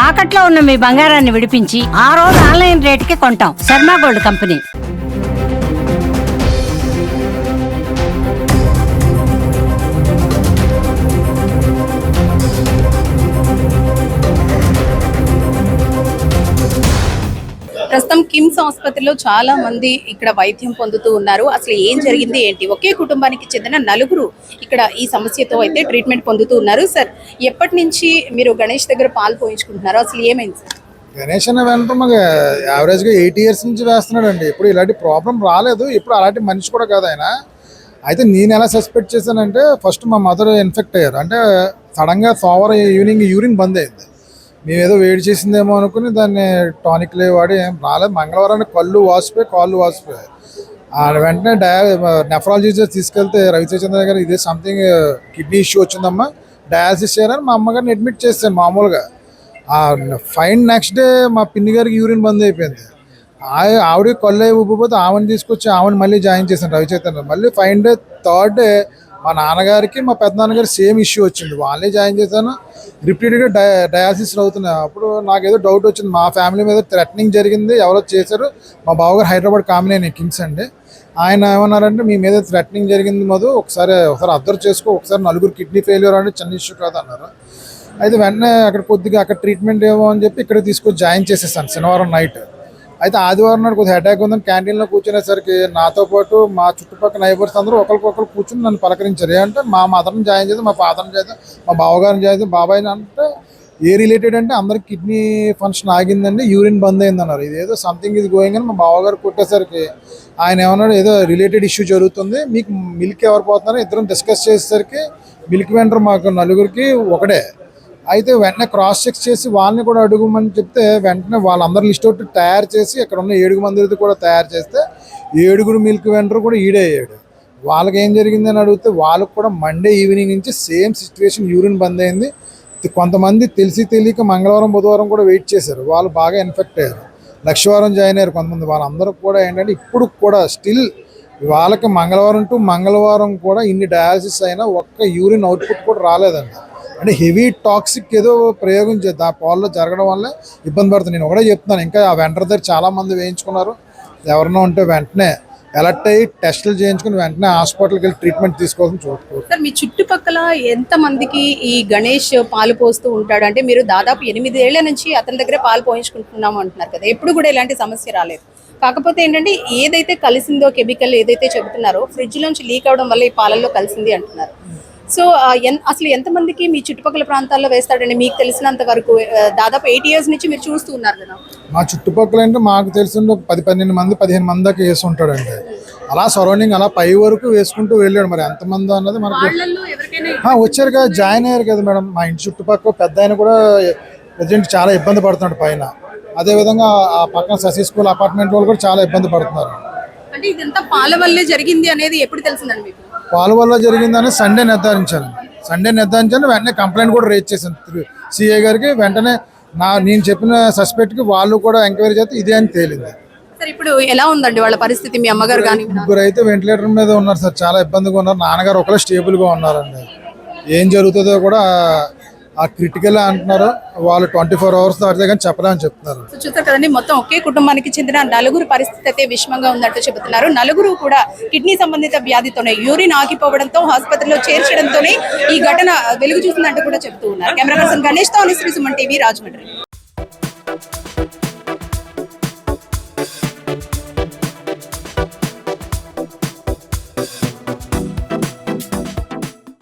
తాకట్లో ఉన్న మీ బంగారాన్ని విడిపించి ఆ రోజు ఆన్లైన్ రేటుకి కొంటాం. Sharma gold company. ప్రస్తుతం కిమ్స్ ఆసుపత్రిలో చాలా మంది ఇక్కడ వైద్యం పొందుతూ ఉన్నారు. అసలు ఏం జరిగింది ఏంటి? ఒకే కుటుంబానికి చెందిన నలుగురు ఇక్కడ ఈ సమస్యతో అయితే ట్రీట్మెంట్ పొందుతూ ఉన్నారు. సార్, ఎప్పటి నుంచి మీరు గణేష్ దగ్గర పాలు పోయించుకుంటున్నారు? అసలు ఏమైంది సార్? గణేష్ అన్న వెంట మాకు యావరేజ్గా 8 years నుంచి వేస్తున్నాడు అండి. ఇప్పుడు ఇలాంటి ప్రాబ్లం రాలేదు. ఇప్పుడు అలాంటి మనిషి కూడా కాదు ఆయన. అయితే నేను ఎలా సస్పెక్ట్ చేశానంటే, ఫస్ట్ మా మదర్ ఇన్ఫెక్ట్ అయ్యారు. అంటే సడన్గా ఈవినింగ్ యూరిన్ బంద్ అయింది. మేము ఏదో వేడి చేసిందేమో అనుకుని దాన్ని టానిక్లే వాడి ఏం రాలేదు. మంగళవారానికి కాళ్ళు వాసిపోయాయి. వెంటనే నెఫ్రాలజీ తీసుకెళ్తే రవిచంద్ర గారు ఇదే సంథింగ్ కిడ్నీ ఇష్యూ వచ్చిందమ్మా, డయాలసిస్ చేయాలని మా అమ్మగారిని అడ్మిట్ చేశాను. మామూలుగా ఫైన్ నెక్స్ట్ డే మా పిన్ని గారికి యూరిన్ బంద్ అయిపోయింది. ఆవిడ కళ్ళు ఉబ్బిపోతే ఆమెను తీసుకొచ్చి ఆమెను మళ్ళీ జాయిన్ చేశాను రవిచైతన్య. మళ్ళీ ఫైన్ డే థర్డ్ డే మా నాన్నగారికి మా పెద్దనాన్నగారికి సేమ్ ఇష్యూ వచ్చింది. వాళ్ళని జాయిన్ చేశాను. రిపీటెడ్గా డయాలసిస్ అవుతున్నాయి. అప్పుడు నాకు ఏదో డౌట్ వచ్చింది, మా ఫ్యామిలీ మీద థ్రెటనింగ్ జరిగింది, ఎవరో చేశారు. మా బావగారు హైదరాబాద్ కామినేని కిమ్స్ అండి. ఆయన ఏమన్నారంటే, మీ మీద థ్రెటనింగ్ జరిగింది మధు, ఒకసారి అబ్జర్వ్ చేసుకో, ఒకసారి నలుగురు కిడ్నీ ఫెయిల్యూర్ అంటే చిన్న ఇష్యూ కాదు అన్నారు. అయితే వెంటనే అక్కడ ట్రీట్మెంట్ ఏమో అని చెప్పి ఇక్కడ తీసుకొచ్చి జాయిన్ చేసేసాను శనివారం నైట్. అయితే ఆదివారం నాడు కొద్దిగా అటాక్ ఉందని క్యాంటీన్లో కూర్చునేసరికి నాతో పాటు మా చుట్టుపక్కల నైబర్స్ అందరూ ఒకరికొకరు కూర్చుని నన్ను పలకరించారు. ఏంటంటే మా మదర్ని జాయిన్ చేద్దాం, మా ఫాదర్ని చేద్దాం, మా బావగారిని చేద్దాం, బాబాయ్ని అంటే ఏ రిలేటెడ్ అంటే అందరికి కిడ్నీ ఫంక్షన్ ఆగిందండి, యూరిన్ బంద్ అయింది అన్నారు. ఇదేదో సంథింగ్ ఇది గోయింగ్ అని మా బావగారు కొట్టేసరికి ఆయన ఏమన్నాడు, ఏదో రిలేటెడ్ ఇష్యూ జరుగుతుంది, మీకు మిల్క్ ఎవరు పోతున్నారో ఇద్దరం డిస్కస్ చేసేసరికి మిల్క్ వెండర్ మాకు నలుగురికి ఒకడే. అయితే వెంటనే క్రాస్ చెక్ చేసి వాళ్ళని కూడా అడుగుమని చెప్తే వెంటనే వాళ్ళందరూ లిస్ట్ అవుట్ తయారు చేసి అక్కడ ఉన్న 7 మందిది కూడా తయారు చేస్తే 7 మిల్క్ వెండర్ కూడా ఈడే అయ్యాడు. వాళ్ళకి ఏం జరిగిందని అడిగితే వాళ్ళకు కూడా మండే ఈవినింగ్ నుంచి సేమ్ సిచ్యువేషన్, యూరిన్ బంద్ అయింది. కొంతమంది తెలియక మంగళవారం బుధవారం కూడా వెయిట్ చేశారు, వాళ్ళు బాగా ఇన్ఫెక్ట్ అయ్యారు. లక్షవారం జాయిన్ అయ్యారు కొంతమంది. వాళ్ళందరూ కూడా ఏంటంటే ఇప్పుడు కూడా స్టిల్ వాళ్ళకి మంగళవారం కూడా ఇన్ని డయాలసిస్ అయినా ఒక్క యూరిన్ అవుట్పుట్ కూడా రాలేదండి. అంటే హెవీ టాక్సిక్ ఏదో ప్రయోగం చేద్దాం ఆ పాల్లో జరగడం వల్ల ఇబ్బంది పడుతుంది. నేను ఒకటే చెప్తున్నాను, ఇంకా ఆ వెంటర్ దగ్గర చాలామంది వేయించుకున్నారు. ఎవరన్నా ఉంటే వెంటనే అలర్ట్ అయ్యి టెస్టులు చేయించుకుని వెంటనే హాస్పిటల్కి వెళ్ళి ట్రీట్మెంట్ తీసుకోవాలని చూసుకోవచ్చు. సార్, మీ చుట్టుపక్కల ఎంత మందికి ఈ గణేష్ పాలు పోస్తూ ఉంటాడు? అంటే మీరు దాదాపు 8 ఏళ్ల నుంచి అతని దగ్గర పాలు పోయించుకుంటున్నాము అంటున్నారు కదా, ఎప్పుడు కూడా ఇలాంటి సమస్య రాలేదు. కాకపోతే ఏంటంటే ఏదైతే కలిసిందో కెమికల్ ఏదైతే చెబుతున్నారో ఫ్రిడ్జ్ నుంచి లీక్ అవడం వల్ల ఈ పాలల్లో కలిసింది అంటున్నారు. సో అసలు ఎంతమందికి మీ చుట్టుపక్కల ప్రాంతాల్లో వేస్తాడండి? మీకు తెలిసినంత వరకు దాదాపు 8 years నుంచి మీరు చూస్తూ ఉన్నారు కదా. మా చుట్టుపక్కల అంటే మాకు తెలిసిన 10-12 మంది 15 మంది దాకా వేసి ఉంటాడండి. అలా సరౌండింగ్ అలా పై వరకు వేసుకుంటూ వెళ్ళాడు. మరి ఎంతమంది అన్నది మనకు వచ్చారు కదా, జాయిన్ అయ్యారు కదా మేడం. మా ఇంటి చుట్టుపక్కల పెద్ద ఆయన కూడా ప్రజెంట్ చాలా ఇబ్బంది పడుతున్నాడు పైన. అదేవిధంగా ఆ పక్కన శశి స్కూల్ అపార్ట్మెంట్ వాళ్ళు కూడా చాలా ఇబ్బంది పడుతున్నారు. అంటే ఇదంతా పాల వల్లే జరిగింది అనేది ఎప్పుడు తెలిసిందండి మీకు? పాల వల్ల జరిగిందని సండే నిర్ధారించాను. వెంటనే కంప్లైంట్ కూడా రేజ్ చేశాను సిఐ గారికి. వెంటనే నేను చెప్పిన సస్పెక్ట్కి వాళ్ళు కూడా ఎంక్వైరీ చేస్తే ఇదే అని తేలింది. సార్, ఇప్పుడు ఎలా ఉందండి వాళ్ళ పరిస్థితి? మీ అమ్మగారు కానీ ముగ్గురు అయితే వెంటిలేటర్ మీద ఉన్నారు సార్, చాలా ఇబ్బందిగా ఉన్నారు. నాన్నగారు ఒకరే స్టేబుల్గా ఉన్నారండి. ఏం జరుగుతుందో కూడా ఆ క్రిటికల్ అంటున్నారు వాళ్ళు. 24 hours దాటితే కానీ చెప్పలేమని చెప్తున్నారు. చూస్తారు కదండి, మొత్తం ఒకే కుటుంబానికి చెందిన నలుగురు పరిస్థితి అయితే విషమంగా ఉందంటూ చెబుతున్నారు. నలుగురు కూడా కిడ్నీ సంబంధిత వ్యాధితోనే యూరిన్ ఆగిపోవడంతో ఆసుపత్రిలో చేర్చడంతోనే ఈ ఘటన వెలుగు చూసిందంటూ కూడా చెబుతూ ఉన్నారు. కెమెరా పర్సన్ గణేష్ తో అనుశ్రీ సుమన్ టీవీ, రాజమండ్రి.